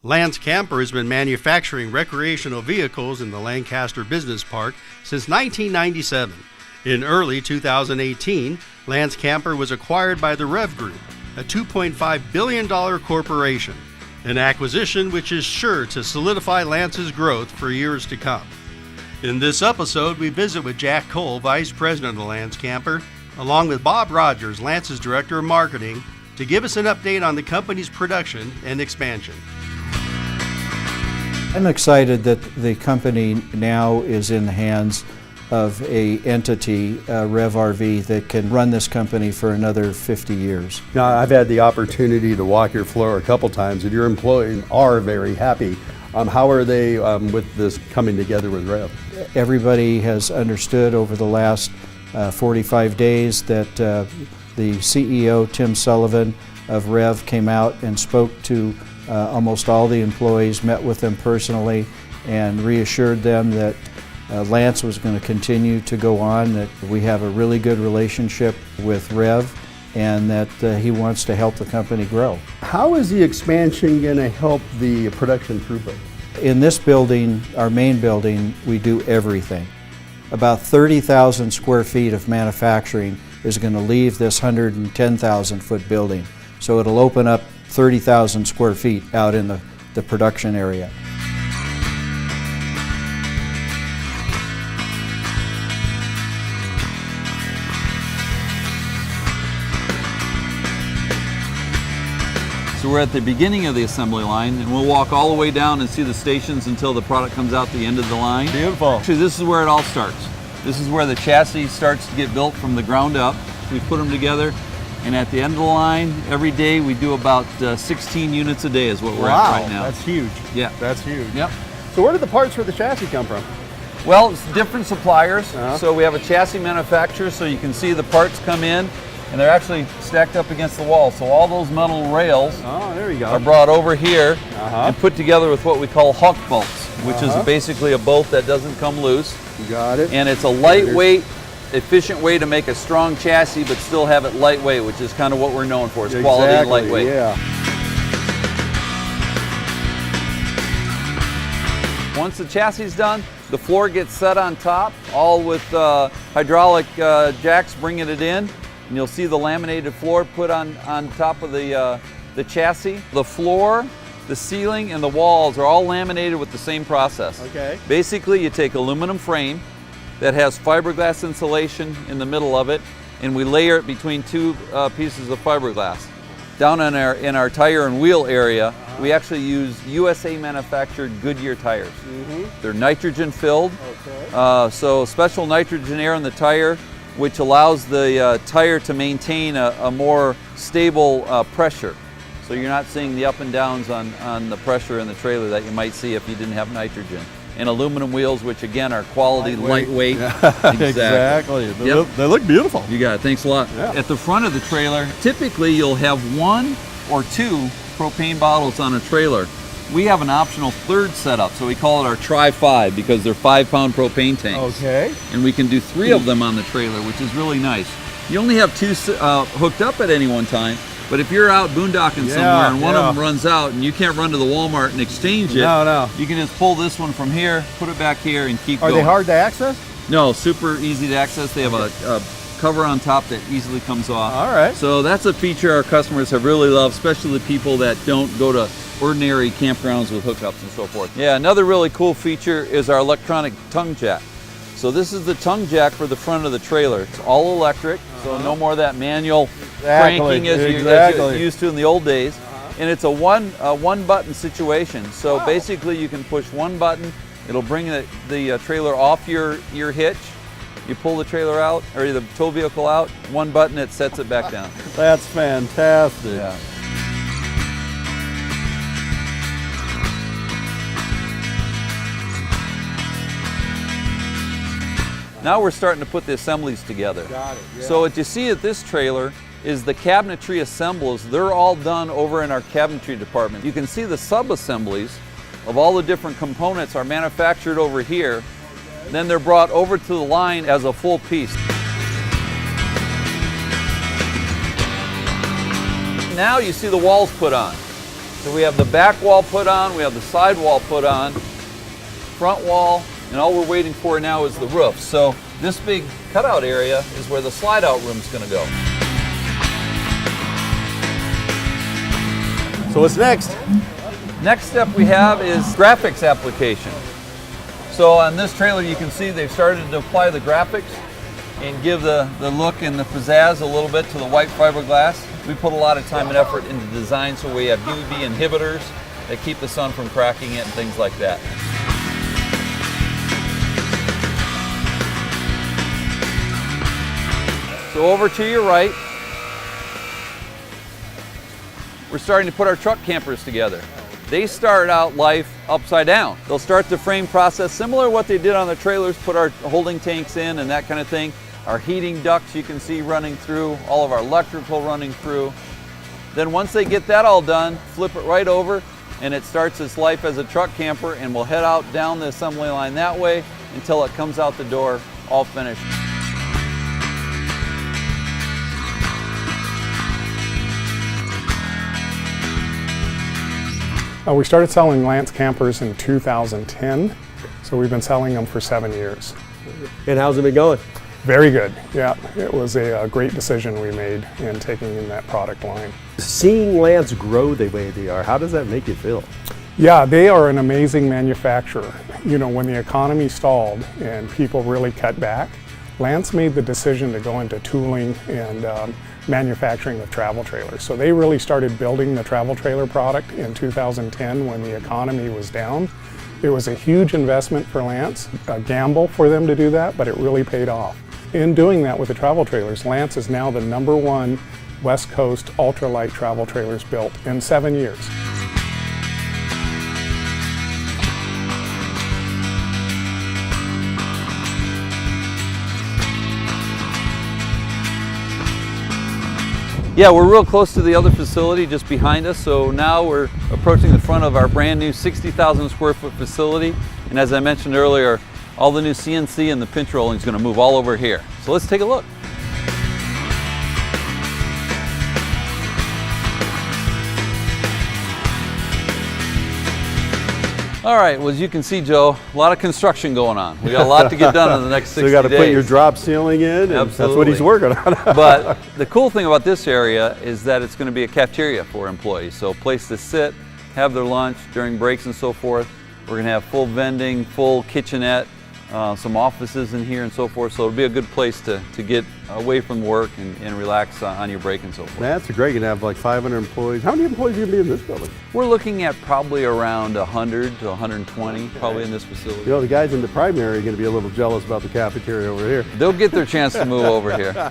Lance Camper has been manufacturing recreational vehicles in the Lancaster Business Park since 1997. In early 2018, Lance Camper was acquired by the REV Group, a $2.5 billion corporation, an acquisition which is sure to solidify Lance's growth for years to come. In this episode, we visit with Jack Cole, Vice President of Lance Camper, along with Bob Rogers, Lance's Director of Marketing, to give us an update on the company's production and expansion. I'm excited that the company now is in the hands of an entity, REV RV, that can run this company for another 50 years. Now, I've had the opportunity to walk your floor a couple times, and your employees are very happy. How are they with this coming together with REV? Everybody has understood over the last 45 days that the CEO, Tim Sullivan of REV, came out and spoke to almost all the employees, met with them personally, and reassured them that Lance was going to continue to go on, that we have a really good relationship with REV, and that he wants to help the company grow. How is the expansion going to help the production throughput? In this building, our main building, we do everything. About 30,000 square feet of manufacturing is going to leave this 110,000 foot building. So it'll open up 30,000 square feet out in the production area. So we're at the beginning of the assembly line, and we'll walk all the way down and see the stations until the product comes out the end of the line. Beautiful. Actually, this is where it all starts. This is where the chassis starts to get built from the ground up. We put them together, and at the end of the line, every day we do about 16 units a day is what we're at right now. That's huge. Yeah. That's huge. Yep. So where do the parts for the chassis come from? Well, it's different suppliers. So we have a chassis manufacturer, so you can see the parts come in, and they're actually stacked up against the wall. So all those metal rails there you go. are brought over here and put together with what we call huck bolts, which is basically a bolt that doesn't come loose. You got it. And it's a lightweight, efficient way to make a strong chassis but still have it lightweight, which is kind of what we're known for. It's quality and lightweight. Yeah. Once the chassis is done, the floor gets set on top, all with hydraulic jacks bringing it in. And you'll see the laminated floor put on top of the chassis. The floor, the ceiling, and the walls are all laminated with the same process. Okay. Basically, you take aluminum frame that has fiberglass insulation in the middle of it, and we layer it between two pieces of fiberglass. Down in our tire and wheel area, we actually use USA manufactured Goodyear tires. They're nitrogen filled, so special nitrogen air in the tire, which allows the tire to maintain a more stable pressure. So you're not seeing the up and downs on the pressure in the trailer that you might see if you didn't have nitrogen. And aluminum wheels, which again are quality, lightweight. Exactly. They look beautiful. You got it, thanks a lot. Yeah. At the front of the trailer, typically you'll have 1 or 2 propane bottles on a trailer. We have an optional third setup, so we call it our Tri-5 because they're 5-pound propane tanks. Okay. And we can do 3 of them on the trailer, which is really nice. You only have 2 hooked up at any one time, but if you're out boondocking somewhere and one of them runs out and you can't run to the Walmart and exchange it, you can just pull this one from here, put it back here, and keep going. Are they hard to access? No, super easy to access. They have a cover on top that easily comes off. All right. So that's a feature our customers have really loved, especially the people that don't go to ordinary campgrounds with hookups and so forth. Yeah, another really cool feature is our electronic tongue jack. So this is the tongue jack for the front of the trailer. It's all electric, so no more of that manual cranking as you're used to in the old days. And it's a one button situation. So basically you can push one button, it'll bring the trailer off your hitch. You pull the trailer out, or the tow vehicle out, one button, it sets it back down. That's fantastic. Yeah. Now we're starting to put the assemblies together. Got it. Yeah. So what you see at this trailer is the cabinetry assembles. They're all done over in our cabinetry department. You can see the sub-assemblies of all the different components are manufactured over here. Then they're brought over to the line as a full piece. Now you see the walls put on. So we have the back wall put on, we have the side wall put on, front wall, and all we're waiting for now is the roof. So this big cutout area is where the slide out room is going to go. So what's next? Next step we have is graphics application. So on this trailer you can see they've started to apply the graphics and give the look and the pizzazz a little bit to the white fiberglass. We put a lot of time and effort into design, so we have UV inhibitors that keep the sun from cracking it and things like that. So over to your right, we're starting to put our truck campers together. They start out life upside down. They'll start the frame process similar to what they did on the trailers, put our holding tanks in and that kind of thing. Our heating ducts you can see running through, all of our electrical running through. Then once they get that all done, flip it right over and it starts its life as a truck camper, and we'll head out down the assembly line that way until it comes out the door all finished. We started selling Lance campers in 2010, so we've been selling them for 7 years. And how's it been going? Very good, yeah. It was a great decision we made in taking in that product line. Seeing Lance grow the way they are, how does that make you feel? Yeah, they are an amazing manufacturer. You know, when the economy stalled and people really cut back, Lance made the decision to go into tooling and manufacturing of travel trailers. So they really started building the travel trailer product in 2010 when the economy was down. It was a huge investment for Lance, a gamble for them to do that, but it really paid off. In doing that with the travel trailers, Lance is now the #1 West Coast ultralight travel trailers built in 7 years. Yeah, we're real close to the other facility just behind us, so now we're approaching the front of our brand new 60,000 square foot facility. And as I mentioned earlier, all the new CNC and the pinch rolling is going to move all over here. So let's take a look. All right, well, as you can see, Joe, a lot of construction going on. We got a lot to get done in the next 60 days. So you got to put your drop ceiling in, and Absolutely. that's what he's working on. But the cool thing about this area is that it's going to be a cafeteria for employees. So a place to sit, have their lunch during breaks and so forth. We're going to have full vending, full kitchenette, some offices in here and so forth. So it'll be a good place to get away from work and relax on your break and so forth. That's great. You're going to have like 500 employees. How many employees are going to be in this building? We're looking at probably around 100 to 120 probably in this facility. You know, the guys in the primary are going to be a little jealous about the cafeteria over here. They'll get their chance to move over here.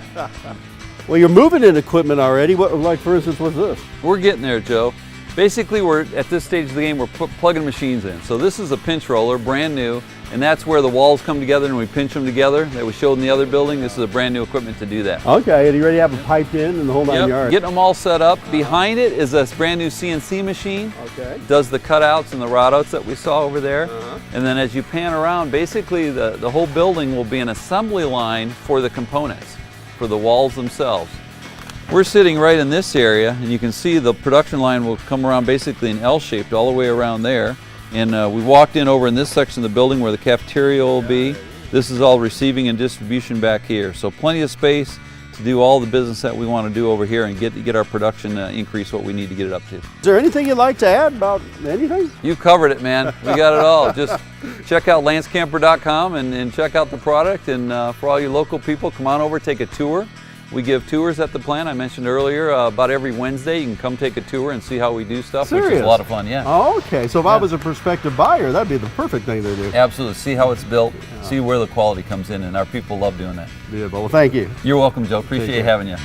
Well, you're moving in equipment already. What, like for instance, what's this? We're getting there, Joe. Basically, we're at this stage of the game, we're plugging machines in. So this is a pinch roller, brand new, and that's where the walls come together and we pinch them together that we showed in the other building. This is a brand new equipment to do that. Okay, and you already have them piped in and the whole 9 yards. Getting them all set up. Behind it is a brand new CNC machine. Okay. Does the cutouts and the rod outs that we saw over there. And then as you pan around, basically the whole building will be an assembly line for the components, for the walls themselves. We're sitting right in this area, and you can see the production line will come around basically in L-shaped all the way around there. And we walked in over in this section of the building where the cafeteria will be. This is all receiving and distribution back here. So plenty of space to do all the business that we want to do over here and get our production increase what we need to get it up to. Is there anything you'd like to add about anything? You covered it, man. We got it all. Just check out lancecamper.com and check out the product. And for all you local people, come on over, take a tour. We give tours at the plant. I mentioned earlier about every Wednesday you can come take a tour and see how we do stuff, Serious? which is a lot of fun, yeah. Oh, okay. So if I was a prospective buyer, that'd be the perfect thing to do. Absolutely. See how it's built, see where the quality comes in, and our people love doing that. Beautiful. Well, thank you. You're welcome, Joe. Appreciate having you.